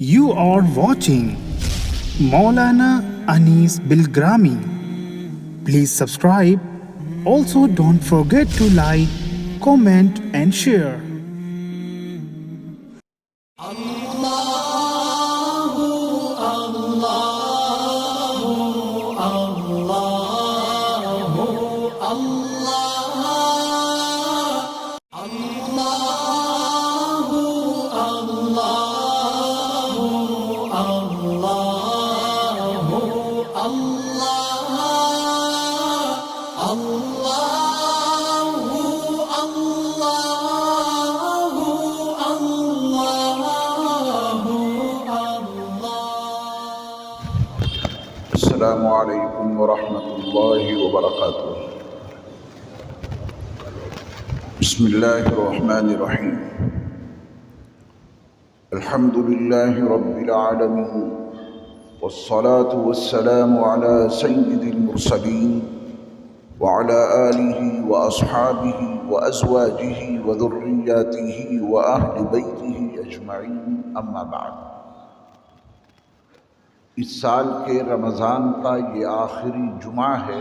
You are watching Maulana Anis Bilgrami. Please subscribe. Also, don't forget to like, comment, and share. السلام علیکم ورحمۃ اللہ وبرکاتہ۔ بسم اللہ الرحمن الرحیم۔ الحمد للہ رب العالمین والصلاة والسلام علی سید المرسلین وعلی آلہ واصحابہ وازواجہ وذریاتہ واہل بیتہ اجمعین، اما بعد۔ اس سال کے رمضان کا یہ آخری جمعہ ہے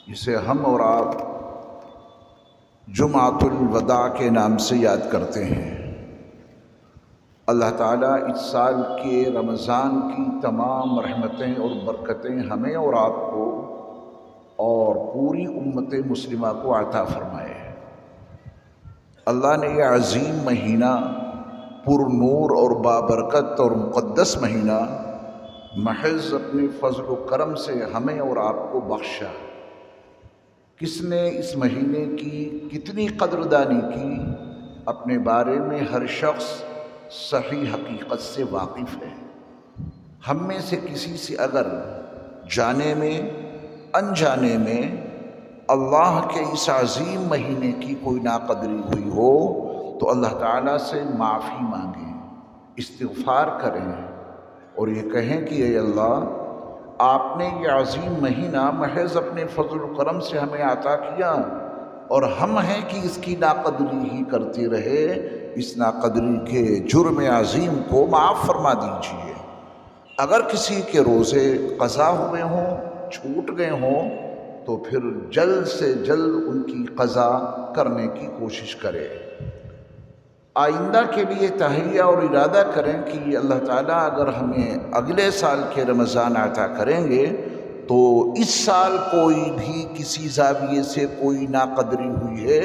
جسے ہم اور آپ جمعۃ الوداع کے نام سے یاد کرتے ہیں۔ اللہ تعالیٰ اس سال کے رمضان کی تمام رحمتیں اور برکتیں ہمیں اور آپ کو اور پوری امت مسلمہ کو عطا فرمائے۔ اللہ نے یہ عظیم مہینہ، پر نور اور بابرکت اور مقدس مہینہ محض اپنے فضل و کرم سے ہمیں اور آپ کو بخشا۔ کس نے اس مہینے کی کتنی قدردانی کی، اپنے بارے میں ہر شخص صحیح حقیقت سے واقف ہے۔ ہم میں سے کسی سے اگر جانے میں انجانے میں اللہ کے اس عظیم مہینے کی کوئی ناقدری ہوئی ہو تو اللہ تعالیٰ سے معافی مانگیں، استغفار کریں اور یہ کہیں کہ اے اللہ، آپ نے یہ عظیم مہینہ محض اپنے فضل و کرم سے ہمیں عطا کیا اور ہم ہیں کہ اس کی ناقدری ہی کرتے رہے۔ اس ناقدری کے جرم عظیم کو معاف فرما دیجیے۔ اگر کسی کے روزے قضا ہوئے ہوں، چھوٹ گئے ہوں، تو پھر جلد سے جلد ان کی قضا کرنے کی کوشش کرے۔ آئندہ کے لیے تہیہ اور ارادہ کریں کہ اللہ تعالیٰ اگر ہمیں اگلے سال کے رمضان عطا کریں گے تو اس سال کوئی بھی کسی زاویے سے کوئی ناقدری ہوئی ہے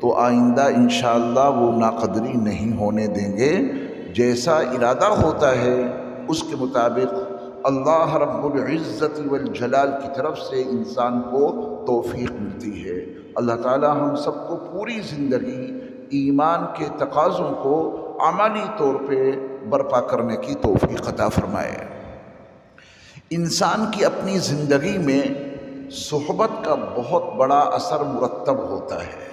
تو آئندہ انشاءاللہ وہ ناقدری نہیں ہونے دیں گے۔ جیسا ارادہ ہوتا ہے اس کے مطابق اللہ رب العزت والجلال کی طرف سے انسان کو توفیق ملتی ہے۔ اللہ تعالیٰ ہم سب کو پوری زندگی ایمان کے تقاضوں کو عملی طور پہ برپا کرنے کی توفیق عطا فرمائے۔ انسان کی اپنی زندگی میں صحبت کا بہت بڑا اثر مرتب ہوتا ہے۔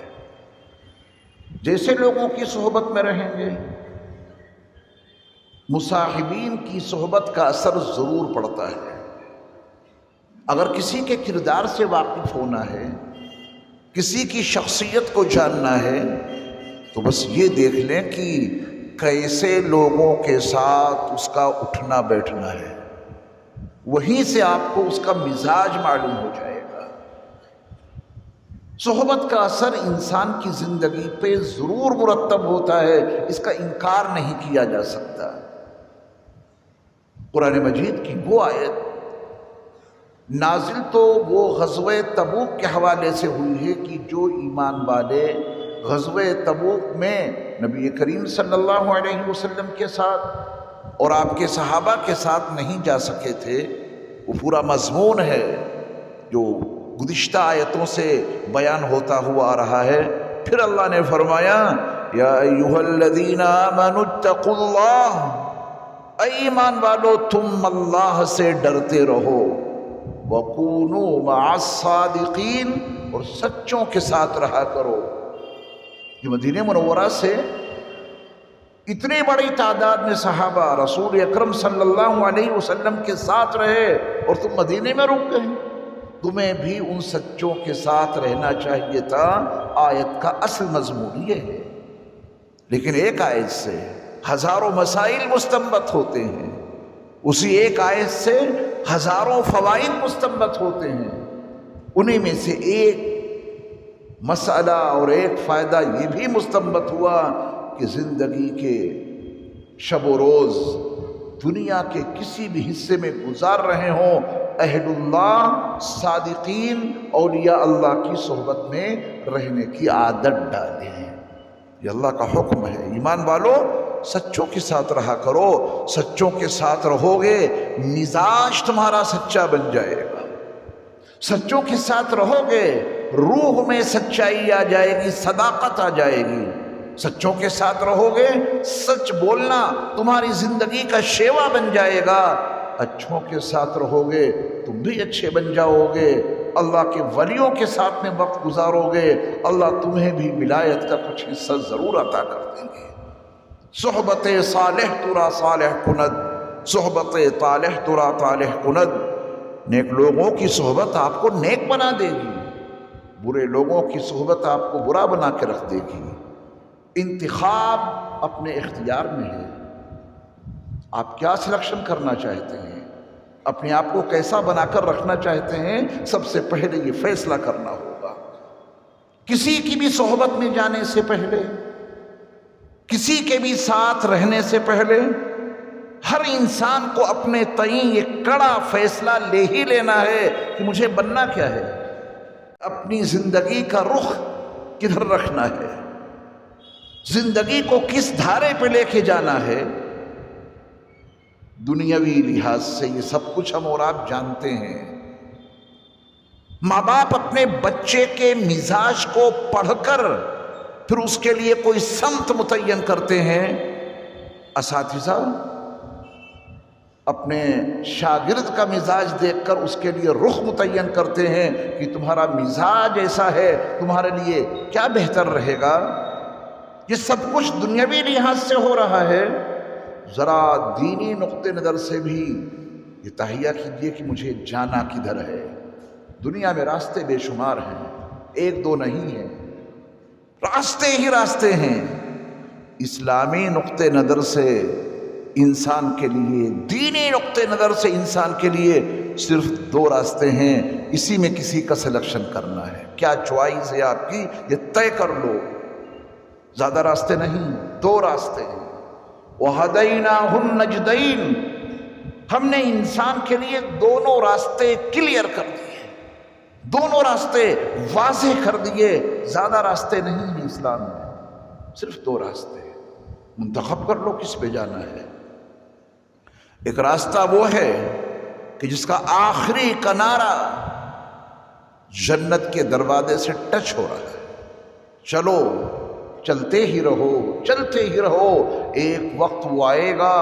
جیسے لوگوں کی صحبت میں رہیں گے، مصاحبین کی صحبت کا اثر ضرور پڑتا ہے۔ اگر کسی کے کردار سے واقف ہونا ہے، کسی کی شخصیت کو جاننا ہے تو بس یہ دیکھ لیں کہ کیسے لوگوں کے ساتھ اس کا اٹھنا بیٹھنا ہے، وہیں سے آپ کو اس کا مزاج معلوم ہو جائے گا۔ صحبت کا اثر انسان کی زندگی پہ ضرور مرتب ہوتا ہے، اس کا انکار نہیں کیا جا سکتا۔ قرآن مجید کی وہ آیت نازل تو وہ غزوہ تبوک کے حوالے سے ہوئی ہے کہ جو ایمان والے غزوہ تبوک میں نبی کریم صلی اللہ علیہ وسلم کے ساتھ اور آپ کے صحابہ کے ساتھ نہیں جا سکے تھے، وہ پورا مضمون ہے جو گزشتہ آیتوں سے بیان ہوتا ہوا آ رہا ہے۔ پھر اللہ نے فرمایا یا ایھا الذین آمنوا اتقوا اللہ، اے ایمان والو تم اللہ سے ڈرتے رہو، وکونوا مع الصادقین، اور سچوں کے ساتھ رہا کرو۔ یہ مدینہ منورہ سے اتنی بڑی تعداد میں صحابہ رسول اکرم صلی اللہ علیہ وسلم کے ساتھ رہے اور تم مدینے میں رک گئے۔ تمہیں بھی ان سچوں کے ساتھ رہنا چاہیے تھا۔ آیت کا اصل مضمون یہ ہے، لیکن ایک آیت سے ہزاروں مسائل مستنبت ہوتے ہیں، اسی ایک آیت سے ہزاروں فوائد مستنبت ہوتے ہیں۔ انہیں میں سے ایک مسئلہ اور ایک فائدہ یہ بھی مستنبت ہوا کہ زندگی کے شب و روز دنیا کے کسی بھی حصے میں گزار رہے ہوں، اہل اللہ، صادقین، اولیاء اللہ کی صحبت میں رہنے کی عادت ڈالیں۔ یہ اللہ کا حکم ہے۔ ایمان والو، سچوں کے ساتھ رہا کرو، سچوں کے ساتھ رہو گے مزاج تمہارا سچا بن جائے گا، سچوں کے ساتھ رہو گے روح میں سچائی آ جائے گی، صداقت آ جائے گی، سچوں کے ساتھ رہو گے سچ بولنا تمہاری زندگی کا شیوا بن جائے گا، اچھوں کے ساتھ رہو گے تم بھی اچھے بن جاؤ گے، اللہ کے ولیوں کے ساتھ میں وقت گزارو گے، اللہ تمہیں بھی ولایت کا کچھ حصہ ضرور عطا کر دیں گے۔ صحبت صالح ترا صالح کند، صحبت طالح ترا طالح کند۔ نیک لوگوں کی صحبت آپ کو نیک بنا دے گی، برے لوگوں کی صحبت آپ کو برا بنا کے رکھ دے گی۔ انتخاب اپنے اختیار میں ہے، آپ کیا سلیکشن کرنا چاہتے ہیں، اپنے آپ کو کیسا بنا کر رکھنا چاہتے ہیں، سب سے پہلے یہ فیصلہ کرنا ہوگا۔ کسی کی بھی صحبت میں جانے سے پہلے، کسی کے بھی ساتھ رہنے سے پہلے ہر انسان کو اپنے تئیں یہ کڑا فیصلہ لے ہی لینا ہے کہ مجھے بننا کیا ہے، اپنی زندگی کا رخ کدھر رکھنا ہے، زندگی کو کس دھارے پہ لے کے جانا ہے۔ دنیاوی لحاظ سے یہ سب کچھ ہم اور آپ جانتے ہیں۔ ماں باپ اپنے بچے کے مزاج کو پڑھ کر پھر اس کے لیے کوئی سمت متعین کرتے ہیں، اساتذہ اپنے شاگرد کا مزاج دیکھ کر اس کے لیے رخ متعین کرتے ہیں کہ تمہارا مزاج ایسا ہے، تمہارے لیے کیا بہتر رہے گا۔ یہ سب کچھ دنیاوی لحاظ سے ہو رہا ہے، ذرا دینی نقطہ نظر سے بھی یہ تہیہ کیجئے کہ مجھے جانا کدھر ہے۔ دنیا میں راستے بے شمار ہیں، ایک دو نہیں ہیں، راستے ہی راستے ہیں۔ اسلامی نقطہ نظر سے انسان کے لیے، دینی نقطہ نظر سے انسان کے لیے صرف دو راستے ہیں، اسی میں کسی کا سلیکشن کرنا ہے۔ کیا چوائس ہے آپ کی، یہ طے کر لو۔ زیادہ راستے نہیں، دو راستے ہیں۔ وَهَدَيْنَاهُ النَّجْدَيْنِ، ہم نے انسان کے لیے دونوں راستے کلیئر کر دیے، دونوں راستے واضح کر دیے۔ زیادہ راستے نہیں ہیں اسلام میں، صرف دو راستے۔ منتخب کر لو کس پہ جانا ہے۔ ایک راستہ وہ ہے کہ جس کا آخری کنارہ جنت کے دروازے سے ٹچ ہو رہا ہے، چلو چلتے ہی رہو، چلتے ہی رہو، ایک وقت وہ آئے گا،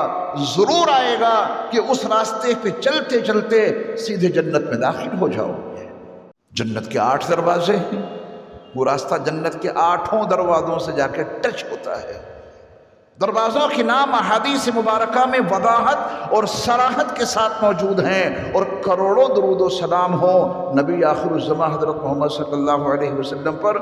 ضرور آئے گا کہ اس راستے پہ چلتے چلتے سیدھے جنت میں داخل ہو جاؤ گے۔ جنت کے 8 دروازے ہیں، وہ راستہ جنت کے 8 دروازوں سے جا کے ٹچ ہوتا ہے۔ دروازوں کے نام احادیث مبارکہ میں وضاحت اور صراحت کے ساتھ موجود ہیں، اور کروڑوں درود و سلام ہو نبی آخر الزماں حضرت محمد صلی اللہ علیہ وسلم پر،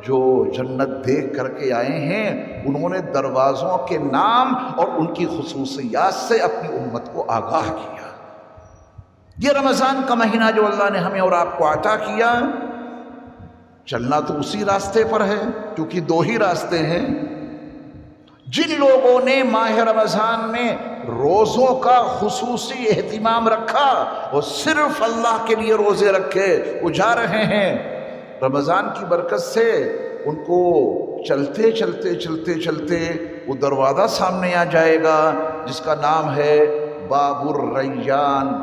جو جنت دیکھ کر کے آئے ہیں، انہوں نے دروازوں کے نام اور ان کی خصوصیات سے اپنی امت کو آگاہ کیا۔ یہ رمضان کا مہینہ جو اللہ نے ہمیں اور آپ کو عطا کیا، چلنا تو اسی راستے پر ہے، کیونکہ دو ہی راستے ہیں۔ جن لوگوں نے ماہ رمضان میں روزوں کا خصوصی اہتمام رکھا اور صرف اللہ کے لیے روزے رکھے، وہ جا رہے ہیں رمضان کی برکت سے، ان کو چلتے چلتے چلتے چلتے وہ دروازہ سامنے آ جائے گا جس کا نام ہے باب الریان۔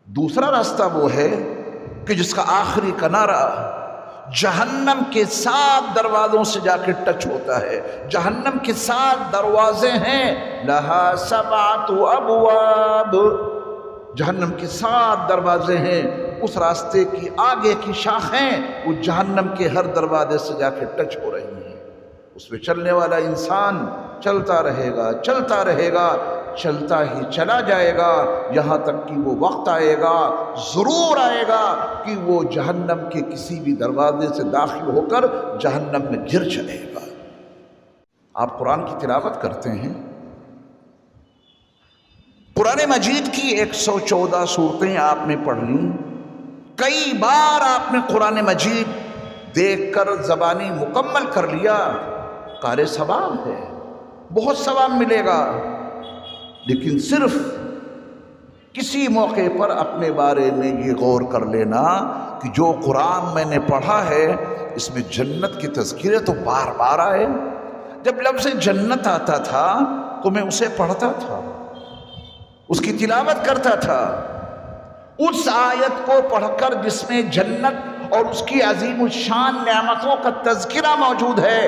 دوسرا راستہ وہ ہے کہ جس کا آخری کنارہ جہنم کے 7 دروازوں سے جا کے ٹچ ہوتا ہے۔ جہنم کے 7 دروازے ہیں، لہا 7 ابواب، جہنم کے 7 دروازے ہیں۔ اس راستے کی آگے کی شاخیں وہ جہنم کے ہر دروازے سے جا کے ٹچ ہو رہی ہیں۔ اس پہ چلنے والا انسان چلتا رہے گا، چلتا رہے گا، چلتا ہی چلا جائے گا، یہاں تک کہ وہ وقت آئے گا، ضرور آئے گا کہ وہ جہنم کے کسی بھی دروازے سے داخل ہو کر جہنم میں گر چلے گا۔ آپ قرآن کی تلاوت کرتے ہیں، قرآن مجید کی 114 صورتیں آپ نے پڑھ لیں، کئی بار آپ نے قرآن مجید دیکھ کر زبانی مکمل کر لیا، قارئ ثواب ہے، بہت ثواب ملے گا، لیکن صرف کسی موقع پر اپنے بارے میں یہ غور کر لینا کہ جو قرآن میں نے پڑھا ہے اس میں جنت کی تذکرے تو بار بار آئے۔ جب لفظ جنت آتا تھا تو میں اسے پڑھتا تھا، اس کی تلاوت کرتا تھا، اس آیت کو پڑھ کر جس میں جنت اور اس کی عظیم الشان نعمتوں کا تذکرہ موجود ہے،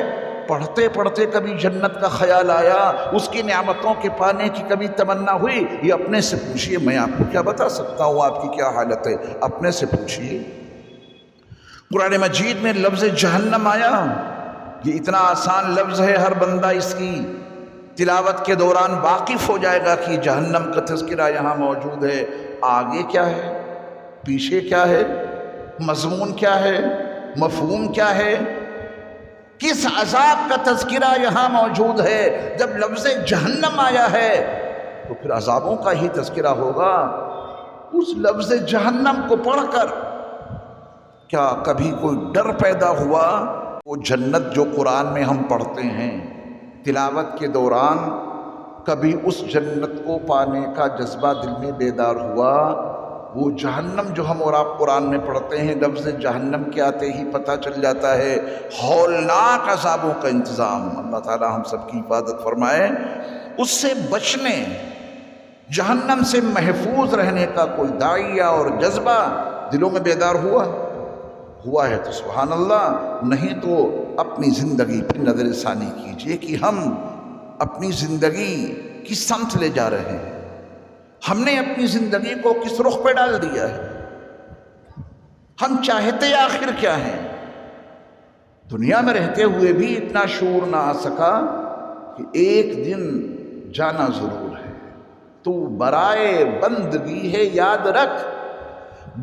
پڑھتے پڑھتے کبھی جنت کا خیال آیا، اس کی نعمتوں کے پانے کی کبھی تمنا ہوئی؟ یہ اپنے سے پوچھئے، میں آپ کو کیا بتا سکتا ہوں آپ کی کیا حالت ہے، اپنے سے پوچھئے۔ قرآن مجید میں لفظ جہنم آیا، یہ اتنا آسان لفظ ہے، ہر بندہ اس کی تلاوت کے دوران واقف ہو جائے گا کہ جہنم کا تذکرہ یہاں موجود ہے۔ آگے کیا ہے، پیچھے کیا ہے، مضمون کیا ہے، مفہوم کیا ہے، کس عذاب کا تذکرہ یہاں موجود ہے؟ جب لفظ جہنم آیا ہے تو پھر عذابوں کا ہی تذکرہ ہوگا۔ اس لفظ جہنم کو پڑھ کر کیا کبھی کوئی ڈر پیدا ہوا؟ وہ جنت جو قرآن میں ہم پڑھتے ہیں تلاوت کے دوران، کبھی اس جنت کو پانے کا جذبہ دل میں بیدار ہوا؟ وہ جہنم جو ہم اور آپ قرآن میں پڑھتے ہیں، لفظ جہنم کے آتے ہی پتہ چل جاتا ہے ہولناک عذابوں کا انتظام۔ اللہ تعالی ہم سب کی حفاظت فرمائے۔ اس سے بچنے، جہنم سے محفوظ رہنے کا کوئی داعیہ اور جذبہ دلوں میں بیدار ہوا ہے تو سبحان اللہ، نہیں تو اپنی زندگی پر نظر ثانی کیجئے کہ ہم اپنی زندگی کس سمت لے جا رہے ہیں، ہم نے اپنی زندگی کو کس رخ پہ ڈال دیا ہے، ہم چاہتے آخر کیا ہیں؟ دنیا میں رہتے ہوئے بھی اتنا شعور نہ آ سکا کہ ایک دن جانا ضرور ہے، تو برائے بندگی ہے یاد رکھ،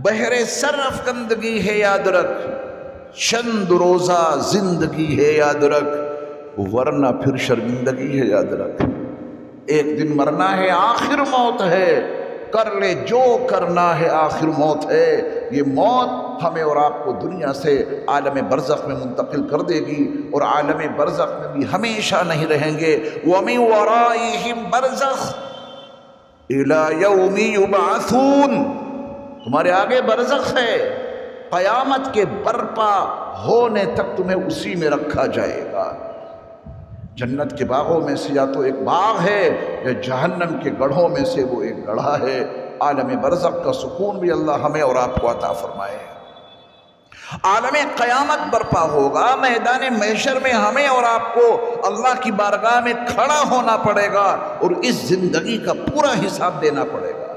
بہر سر افکندگی ہے یاد رکھ، چند روزہ زندگی ہے یاد رکھ، ورنہ پھر شرمندگی ہے یاد رکھ۔ ایک دن مرنا ہے، آخر موت ہے، کر لے جو کرنا ہے، آخر موت ہے۔ یہ موت ہمیں اور آپ کو دنیا سے عالم برزخ میں منتقل کر دے گی، اور عالم برزخ میں بھی ہمیشہ نہیں رہیں گے۔ وَمِن وَرَائِهِمْ بَرْزَخٌ إِلَى يَوْمِ يُبْعَثُونَ، تمہارے آگے برزخ ہے، قیامت کے برپا ہونے تک تمہیں اسی میں رکھا جائے گا۔ جنت کے باغوں میں سے یا تو ایک باغ ہے یا جہنم کے گڑھوں میں سے وہ ایک گڑھا ہے۔ عالم برزخ کا سکون بھی اللہ ہمیں اور آپ کو عطا فرمائے۔ عالم قیامت برپا ہوگا، میدان محشر میں ہمیں اور آپ کو اللہ کی بارگاہ میں کھڑا ہونا پڑے گا اور اس زندگی کا پورا حساب دینا پڑے گا۔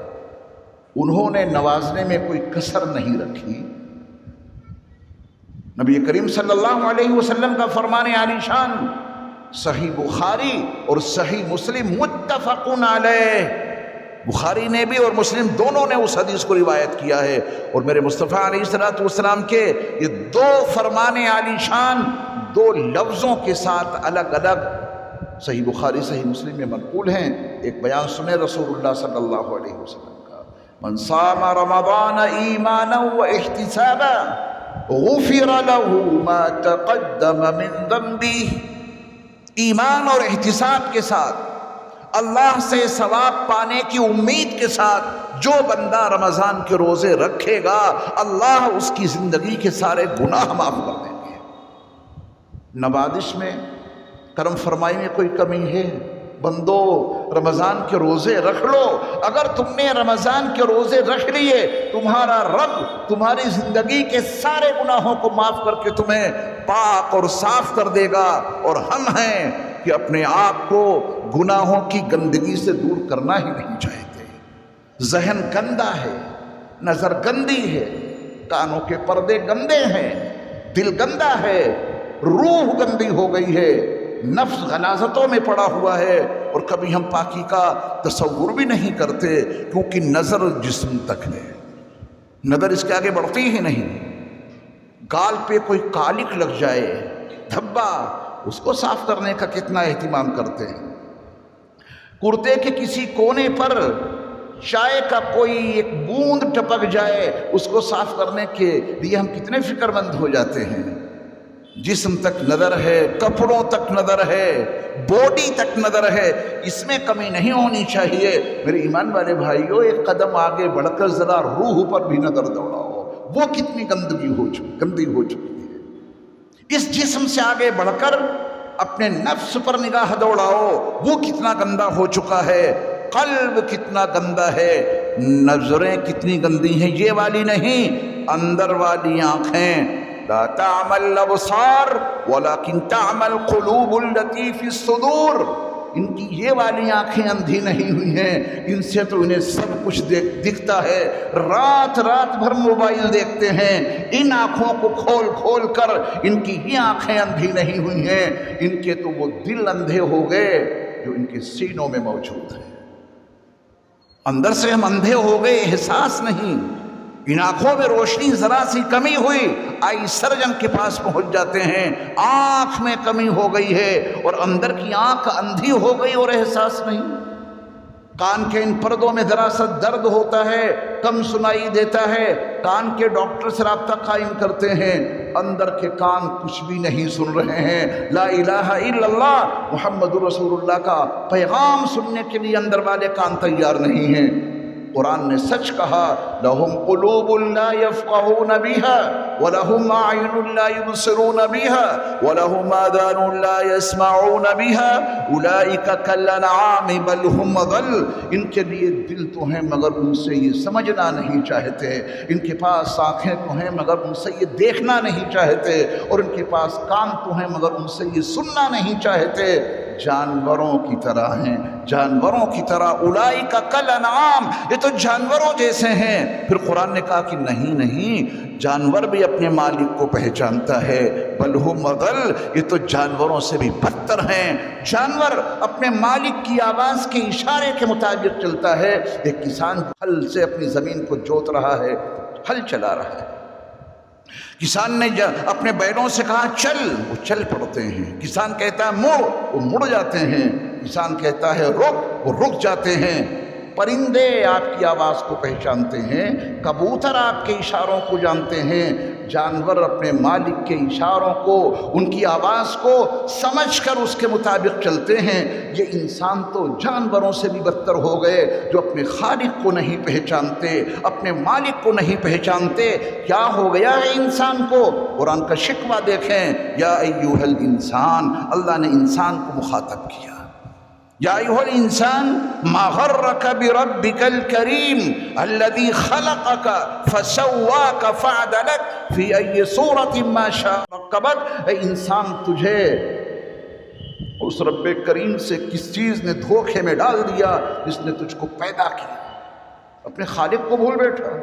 انہوں نے نوازنے میں کوئی کسر نہیں رکھی۔ نبی کریم صلی اللہ علیہ وسلم کا فرمان عالی شان صحیح بخاری اور صحیح مسلم متفقن علیہ، بخاری نے بھی اور مسلم دونوں نے اس حدیث کو روایت کیا ہے، اور میرے مصطفیٰ علیہ السلام کے یہ دو فرمان عالی شان دو لفظوں کے ساتھ الگ الگ صحیح بخاری صحیح مسلم میں منقول ہیں۔ ایک بیان سنیں رسول اللہ صلی اللہ علیہ وسلم کا، من صام رمضان ایمانا و احتسابا غفر له ما تقدم من ذنبه، ایمان اور احتساب کے ساتھ، اللہ سے ثواب پانے کی امید کے ساتھ جو بندہ رمضان کے روزے رکھے گا، اللہ اس کی زندگی کے سارے گناہ معاف کر دیں گے۔ نوازش میں، کرم فرمائی میں کوئی کمی ہے؟ بندو رمضان کے روزے رکھ لو، اگر تم نے رمضان کے روزے رکھ لیے، تمہارا رب تمہاری زندگی کے سارے گناہوں کو معاف کر کے تمہیں پاک اور صاف کر دے گا۔ اور ہم ہیں کہ اپنے آپ کو گناہوں کی گندگی سے دور کرنا ہی نہیں چاہتے۔ ذہن گندا ہے، نظر گندی ہے، کانوں کے پردے گندے ہیں، دل گندا ہے، روح گندی ہو گئی ہے، نفس غلاظتوں میں پڑا ہوا ہے، اور کبھی ہم پاکی کا تصور بھی نہیں کرتے، کیونکہ نظر جسم تک ہے، نظر اس کے آگے بڑھتی ہی نہیں۔ گال پہ کوئی کالک لگ جائے، دھبا، اس کو صاف کرنے کا کتنا اہتمام کرتے ہیں. کرتے کے کسی کونے پر چائے کا کوئی ایک بوند ٹپک جائے اس کو صاف کرنے کے لیے ہم کتنے فکر مند ہو جاتے ہیں. جسم تک نظر ہے، کپڑوں تک نظر ہے، باڈی تک نظر ہے، اس میں کمی نہیں ہونی چاہیے. میرے ایمان والے بھائیوں، ایک قدم آگے بڑھ کر ذرا روح پر بھی نظر دوڑاؤ، وہ کتنی گندی ہو چکی ہے. اس جسم سے آگے بڑھ کر اپنے نفس پر نگاہ دوڑاؤ، وہ کتنا گندا ہو چکا ہے. قلب کتنا گندا ہے، نظریں کتنی گندی ہیں. یہ والی نہیں، اندر والی آنکھیں. لا تعمل الابصار ولكن تعمل القلوب التي في الصدور. ان کی یہ والی آنکھیں اندھی نہیں ہوئی ہیں، ان سے تو انہیں سب کچھ دکھتا ہے. رات بھر موبائل دیکھتے ہیں. ان آنکھوں کو کھول کر ان کی یہ آنکھیں اندھی نہیں ہوئی ہیں، ان کے تو وہ دل اندھے ہو گئے جو ان کے سینوں میں موجود ہیں. اندر سے ہم اندھے ہو گئے، احساس نہیں. ان آنکھوں میں روشنی ذرا سی کمی ہوئی، آئی سرجن کے پاس پہنچ جاتے ہیں، آنکھ میں کمی ہو گئی ہے، اور اندر کی آنکھ اندھی ہو گئی اور احساس نہیں. کان کے ان پردوں میں ذرا سا درد ہوتا ہے، کم سنائی دیتا ہے، کان کے ڈاکٹر سے رابطہ قائم کرتے ہیں، اندر کے کان کچھ بھی نہیں سن رہے ہیں. لا الہ الا اللہ محمد رسول اللہ کا پیغام سننے کے لیے اندر والے کان تیار نہیں ہیں. قرآن نے سچ کہا، لہم قلوب لا یفقہون بہا ولہم اعین لا یبصرون بہا ولہم آذان لا یسمعون بہا اولئک کالانعام بل ہم اضل. ان کے لیے دل تو ہیں مگر ان سے یہ سمجھنا نہیں چاہتے، ان کے پاس آنکھیں تو ہیں مگر ان سے یہ دیکھنا نہیں چاہتے، اور ان کے پاس کان تو ہیں مگر ان سے یہ سننا نہیں چاہتے. جانوروں کی طرح ہیں، جانوروں کی طرح. اولئک کالانعام، یہ تو جانوروں جیسے ہیں. پھر قرآن نے کہا کہ نہیں، جانور بھی اپنے مالک کو پہچانتا ہے. بل ہم اضل، یہ تو جانوروں سے بھی بدتر ہیں. جانور اپنے مالک کی آواز کے اشارے کے مطابق چلتا ہے. ایک کسان ہل سے اپنی زمین کو جوت رہا ہے، ہل چلا رہا ہے. کسان نے اپنے بیلوں سے کہا چل، وہ چل پڑتے ہیں. کسان کہتا ہے مڑ، وہ مڑ جاتے ہیں. کسان کہتا ہے رک، وہ رک جاتے ہیں. پرندے آپ کی آواز کو پہچانتے ہیں، کبوتر آپ کے اشاروں کو جانتے ہیں. جانور اپنے مالک کے اشاروں کو، ان کی آواز کو سمجھ کر اس کے مطابق چلتے ہیں. یہ انسان تو جانوروں سے بھی بدتر ہو گئے، جو اپنے خالق کو نہیں پہچانتے، اپنے مالک کو نہیں پہچانتے. کیا ہو گیا ہے انسان کو؟ قرآن کا شکوہ دیکھیں، یا ایھا الانسان، اللہ نے انسان کو مخاطب کیا. یا ایھا الانسان ما غرک بربک الکریم الذی خلقک فسواک فعدلک فی ای صورت ما شاء رکبک. اے انسان، تجھے اس رب کریم سے کس چیز نے دھوکے میں ڈال دیا جس نے تجھ کو پیدا کیا؟ اپنے خالق کو بھول بیٹھا،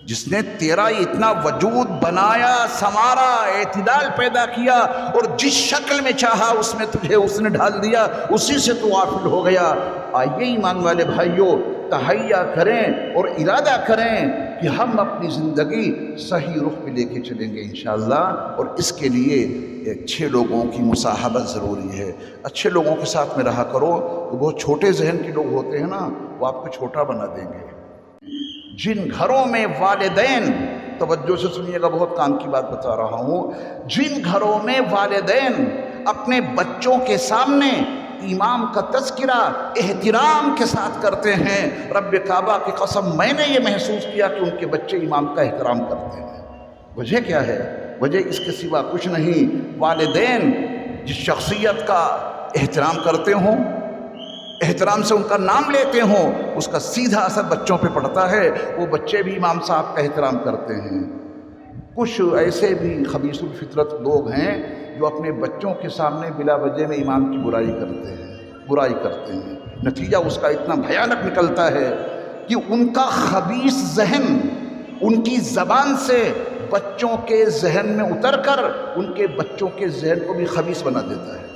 جس نے تیرا اتنا وجود بنایا، سنوارا، اعتدال پیدا کیا، اور جس شکل میں چاہا اس میں تجھے اس نے ڈال دیا، اسی سے تو غافل ہو گیا. آئیے ایمان والے بھائیوں، تہیہ کریں اور ارادہ کریں کہ ہم اپنی زندگی صحیح رخ پہ لے کے چلیں گے انشاءاللہ. اور اس کے لیے اچھے لوگوں کی مصاحبت ضروری ہے. اچھے لوگوں کے ساتھ میں رہا کرو. وہ بہت چھوٹے ذہن کے لوگ ہوتے ہیں نا، وہ آپ کو چھوٹا بنا دیں گے. جن گھروں میں والدین، توجہ سے سنیے گا، بہت کام کی بات بتا رہا ہوں، جن گھروں میں والدین اپنے بچوں کے سامنے امام کا تذکرہ احترام کے ساتھ کرتے ہیں، رب کعبہ کی قسم میں نے یہ محسوس کیا کہ ان کے بچے امام کا احترام کرتے ہیں. وجہ کیا ہے؟ وجہ اس کے سوا کچھ نہیں. والدین جس شخصیت کا احترام کرتے ہوں، احترام سے ان کا نام لیتے ہوں، اس کا سیدھا اثر بچوں پہ پڑتا ہے. وہ بچے بھی امام صاحب کا احترام کرتے ہیں. کچھ ایسے بھی خبیث الفطرت لوگ ہیں جو اپنے بچوں کے سامنے بلا وجہ میں امام کی برائی کرتے ہیں. نتیجہ اس کا اتنا بھیانک نکلتا ہے کہ ان کا خبیث ذہن ان کی زبان سے بچوں کے ذہن میں اتر کر ان کے بچوں کے ذہن کو بھی خبیث بنا دیتا ہے.